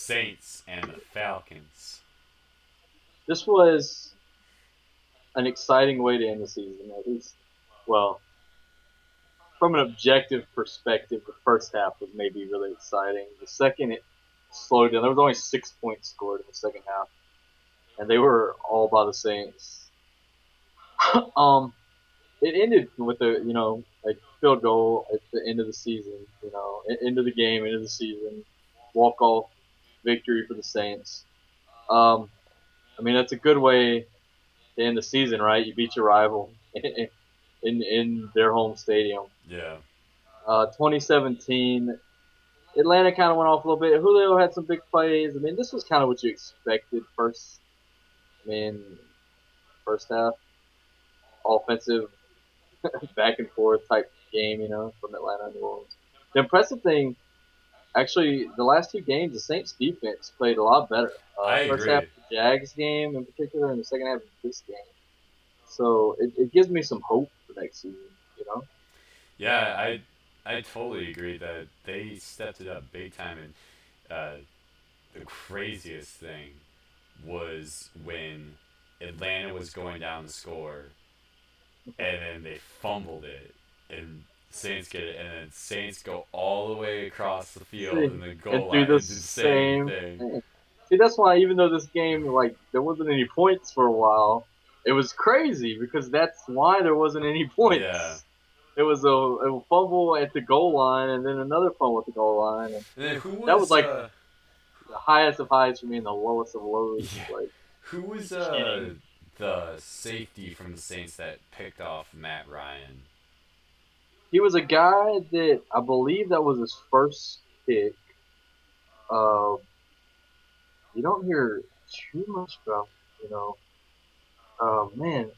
Saints and the Falcons. This was an exciting way to end the season. At least, well, from an objective perspective, the first half was maybe really exciting. The second, it slowed down. There was only 6 points scored in the second half, and they were all by the Saints. um, it ended with a field goal at the end of the season. End of the game, end of the season, walk off victory for the Saints. Um, I mean, that's a good way to end the season, right? You beat your rival in their home stadium. Yeah. 2017, Atlanta kind of went off a little bit. Julio had some big plays. I mean, this was kind of what you expected. I mean, first half, offensive, back and forth type game, from Atlanta and New Orleans. The impressive thing, actually, the last two games, the Saints defense played a lot better. I First half agree. of the Jags game in particular, and the second half of this game. So it gives me some hope for next season. Yeah, I totally agree that they stepped it up big time. And the craziest thing was when Atlanta was going down the score, and then they fumbled it, and Saints get it, and then Saints go all the way across the field See, and the and goal do line the and do the same same thing. thing. See, that's why even though this game, like, there wasn't any points for a while, it was crazy because that's why there wasn't any Yeah. points. It was a fumble at the goal line and then another fumble at the goal line. And And then who that was was like the highest of highs for me and the lowest of lows. yeah, Like, who was kidding. the safety from the Saints that picked off Matt Ryan? He was a guy that I believe that was his first pick. Uh, you don't hear too much about, you know. Man,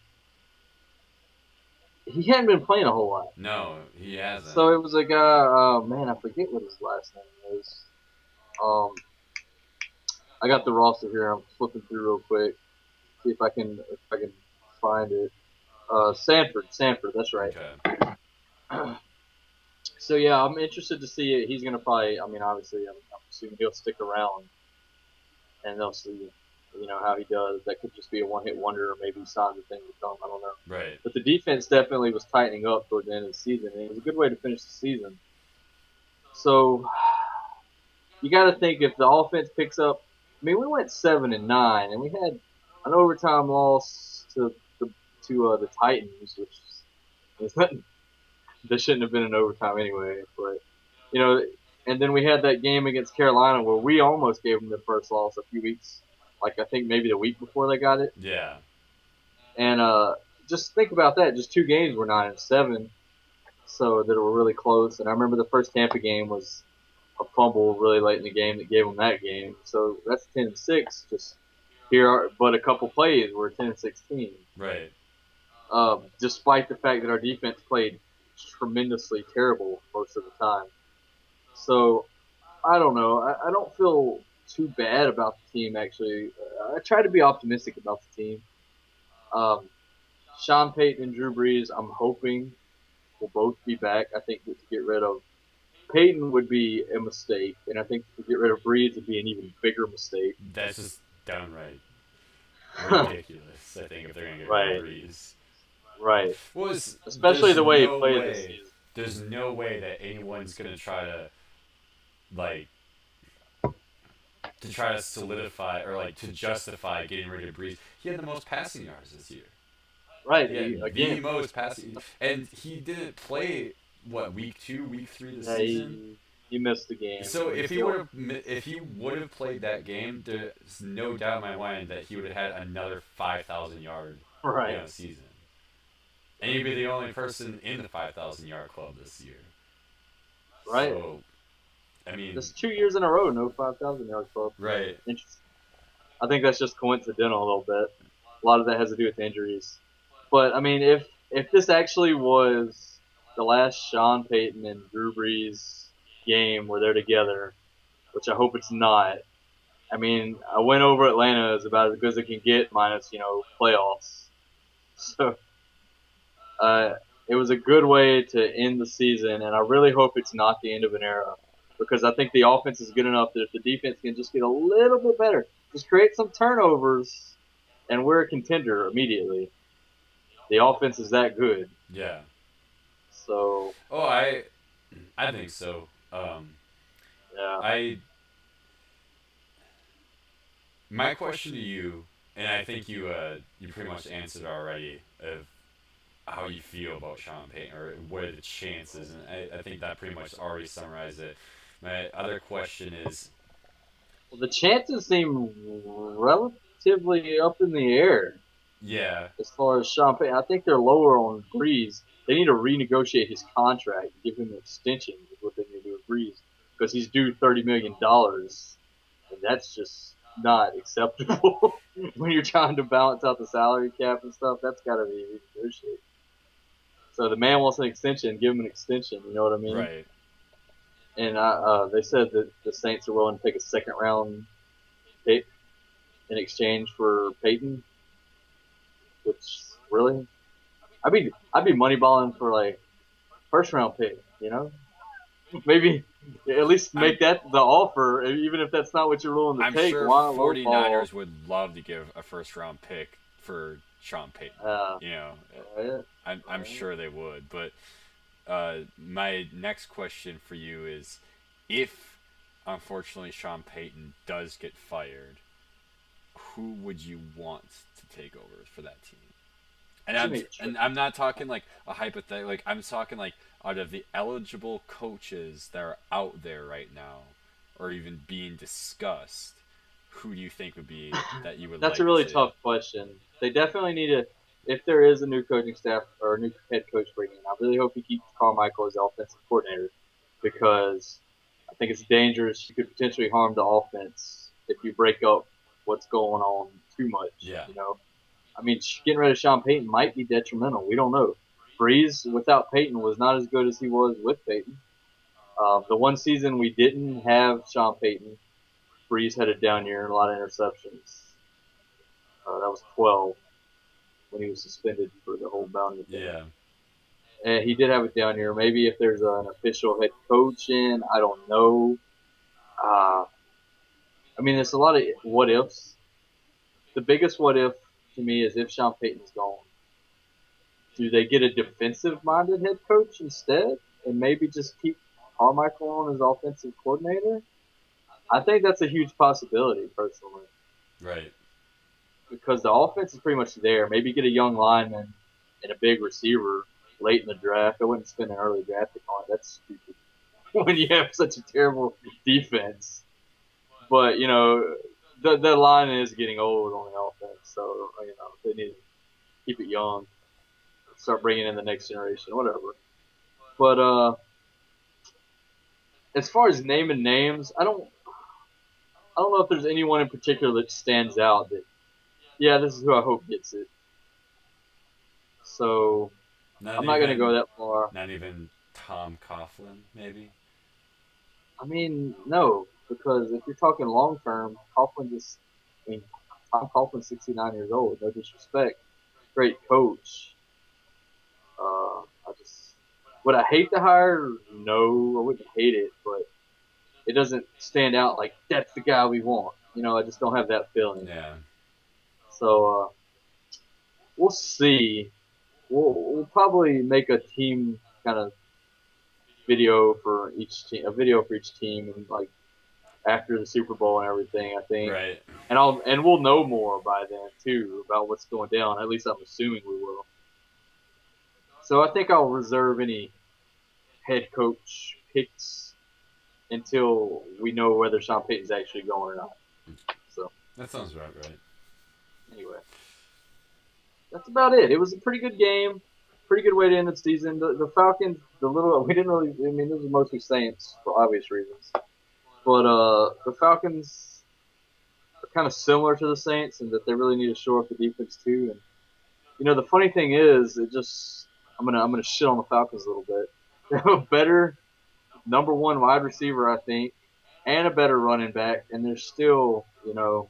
he hadn't been playing a whole lot. No, he hasn't. So it was a guy. Man, I forget what his last name is. Um, I got the roster here. I'm flipping through real quick. See if I can find it. Sanford. That's right. Okay. So yeah, I'm interested to see it. He's gonna probably. I mean, obviously, I'm assuming he'll stick around, and they'll see, how he does. That could just be a one-hit wonder, or maybe signs of things to come. I don't know. Right. But the defense definitely was tightening up toward the end of the season, and it was a good way to finish the season. So you got to think if the offense picks up. I mean, we went 7-9, and we had an overtime loss to the Titans, which is nothing. This shouldn't have been an overtime anyway. But you know, and then we had that game against Carolina where we almost gave them the first loss a few weeks, like I think maybe the week before they got it. Yeah. And just think about that. Just two games were 9-7, so that were really close. And I remember the first Tampa game was a fumble really late in the game that gave them that game. So that's 10-6. Just but a couple plays were 10-16. Right. Despite the fact that our defense played tremendously terrible most of the time. So I don't know. I don't feel too bad about the team actually. I try to be optimistic about the team. Um, Sean Payton and Drew Brees, I'm hoping will both be back. I think that to get rid of Payton would be a mistake, and I think to get rid of Brees would be an even bigger mistake. That's just downright ridiculous. I think if they're gonna get rid of Right, Breeze, right. was Especially the way he played this season. there's no way that anyone's gonna try to like solidify or like to justify getting rid of Breeze. He had the most passing yards this year. Right, He had the again, most passing, and he didn't play what week 2, week 3 this yeah, season. he missed the game. So if he would have played that game, there's no doubt in my mind that he would have had another 5,000 yard Right, season, and he'd be the only person in the 5,000 yard club this year. right. So I mean, That's 2 years in a row, no 5,000 yard club. right? Interesting. I think that's just coincidental a little bit. A lot of that has to do with injuries. But I mean, if this actually was the last Sean Payton and Drew Brees game where they're together, which I hope it's not. I mean, I went over Atlanta is about as good as it can get, minus playoffs. So uh, it was a good way to end the season, and I really hope it's not the end of an era. because I think the offense is good enough that if the defense can just get a little bit better, just create some turnovers, and we're a contender immediately. The offense is that good. Yeah. So, Oh, I think so. yeah. I My question to you, and I think you pretty much answered already of how you feel about Sean Payton or what are the chances, and I think that pretty much already summarized it. My other question is, Well, the chances seem relatively up in the air yeah, as far as Sean Payton. I think they're lower on Breeze. They need to renegotiate his contract, give him an extension. Is what they need to do with Breeze because he's due $30 million, and that's just not acceptable when you're trying to balance out the salary cap and stuff. That's got to be renegotiated. So the man wants an extension, give him an extension. You know what I mean? right, And they said that the Saints are willing to take a second round pick in exchange for Peyton, which really, I'd be moneyballing for like first round pick. You know, maybe at least I'm make that the offer, even if that's not what you're willing to I'm take. sure Why lowball? 49ers would love to give a first round pick for Sean Payton. Uh, You know, right, I'm right. sure they would. But my next question for you is, if unfortunately Sean Payton does get fired, who would you want to take over for that team? And It's I'm gonna be and tricky. I'm not talking like a hypothetical. Like I'm talking like out of the eligible coaches that are out there right now, or even being discussed, who do you think would be that you would That's a like really to? tough question. They definitely need to. If there is a new coaching staff or a new head coach bringing in, I really hope he keeps Carmichael as offensive coordinator because I think it's dangerous. You could potentially harm the offense if you break up what's going on too much. yeah, You know, I mean, getting rid of Sean Payton might be detrimental. We don't know. Breeze without Payton was not as good as he was with Payton. The one season we didn't have Sean Payton, Breeze had a down year and a lot of interceptions. That was 12 when he was suspended for the whole bounty thing. yeah, And he did have it down here. Maybe if there's an official head coach in, I don't know. Uh, I mean, there's a lot of what ifs. The biggest what if to me is if Sean Payton's gone, do they get a defensive minded head coach instead and maybe just keep Carmichael on as offensive coordinator? I think that's a huge possibility personally right, because the offense is pretty much there. Maybe get a young lineman and a big receiver late in the draft. I wouldn't spend an early draft pick on it. That's stupid when you have such a terrible defense. But the line is getting old on the offense, so they need to keep it young, start bringing in the next generation, whatever. But as far as naming names, I don't know if there's anyone in particular that stands out that yeah, this is who I hope gets it. So not I'm not gonna go even that far. not even Tom Coughlin, maybe. I mean, no, because if you're talking long term, Coughlin just, I mean, Tom Coughlin's 69 years old. No disrespect, great coach. I just would I hate the hire? No, I wouldn't hate it, but it doesn't stand out like that's the guy we want. I just don't have that feeling. Yeah, So we'll see. We'll probably make a team kind of video for each team, a video for each team, and like after the Super Bowl and everything. I think, right. and we'll know more by then too about what's going down. At least I'm assuming we will. So I think I'll reserve any head coach picks until we know whether Sean Payton's actually going or not. So That sounds about right. anyway, that's about it. It was a pretty good game, pretty good way to end the season. The Falcons, we didn't really. I mean, this was mostly Saints for obvious reasons, but the Falcons are kind of similar to the Saints in that they really need to shore up the defense too. And the funny thing is, I'm gonna shit on the Falcons a little bit. They have a better number one wide receiver, I think, and a better running back, and they're still, the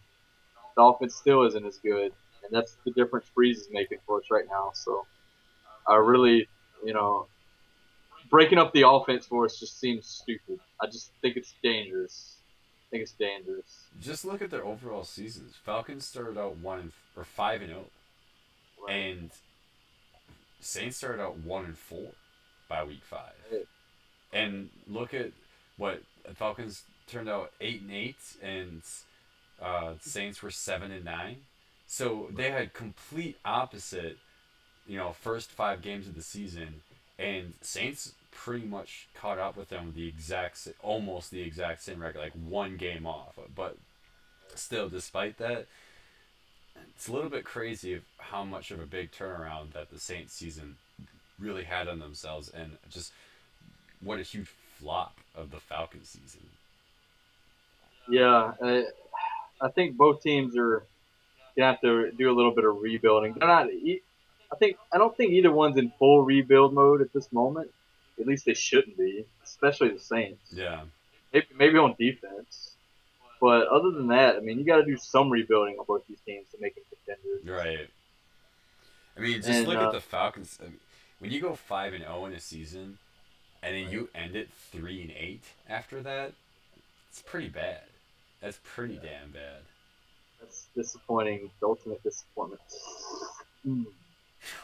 offense still isn't as good, and that's the difference Breeze is making for us right now. So I really, you know, breaking up the offense for us just seems stupid. I just think it's dangerous. I think it's dangerous. Just look at their overall seasons. Falcons started out 5-0, Right. and Saints started out 1-4 by week 5. Right. And look at what Falcons turned out 8-8, and Saints were 7-9. So they had complete opposite, first 5 games of the season, and Saints pretty much caught up with them almost the exact same record, like 1 game off. But still, despite that, it's a little bit crazy of how much of a big turnaround that the Saints season really had on themselves, and just what a huge flop of the Falcons season. Yeah, I think both teams are gonna have to do a little bit of rebuilding. They're not. I don't think either one's in full rebuild mode at this moment. At least they shouldn't be, especially the Saints. Yeah. Maybe on defense, but other than that, I mean, you got to do some rebuilding on both these teams to make them contenders. Right. I mean, just And look at the Falcons. I mean, when you go 5-0 in a season, and then you end it 3-8 after that, it's pretty bad. That's pretty damn bad. that's disappointing. The ultimate disappointment. Mm.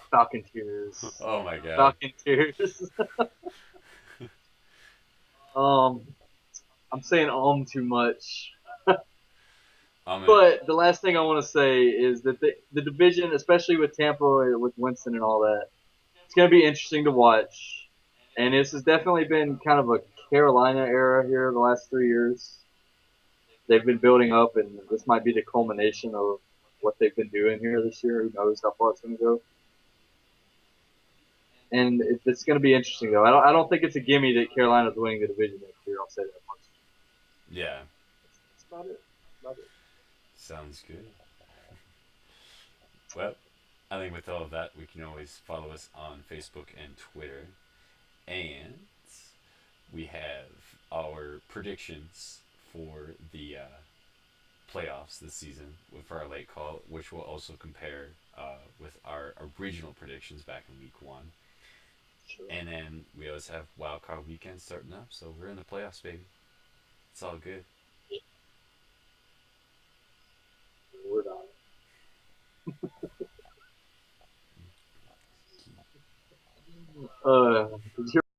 Falcon tears. Oh my god. Falcon tears. I'm saying too much. But the last thing I want to say is that the division, especially with Tampa, with Winston and all that, it's going to be interesting to watch. And this has definitely been kind of a Carolina era here the last 3 years. They've been building up, and this might be the culmination of what they've been doing here this year. Who knows how far it's going to go? And it's going to be interesting, though. I don't think it's a gimme that Carolina's winning the division next year. I'll say that much. Yeah. That's about it. About it. Sounds good. Well, I think with all of that, we can always follow us on Facebook and Twitter. And we have our predictions for the playoffs this season for our late call, which will also compare with our original predictions back in week 1. Sure. And then we always have wild card weekend starting up, so we're in the playoffs, baby. It's all good. Word on it. Did you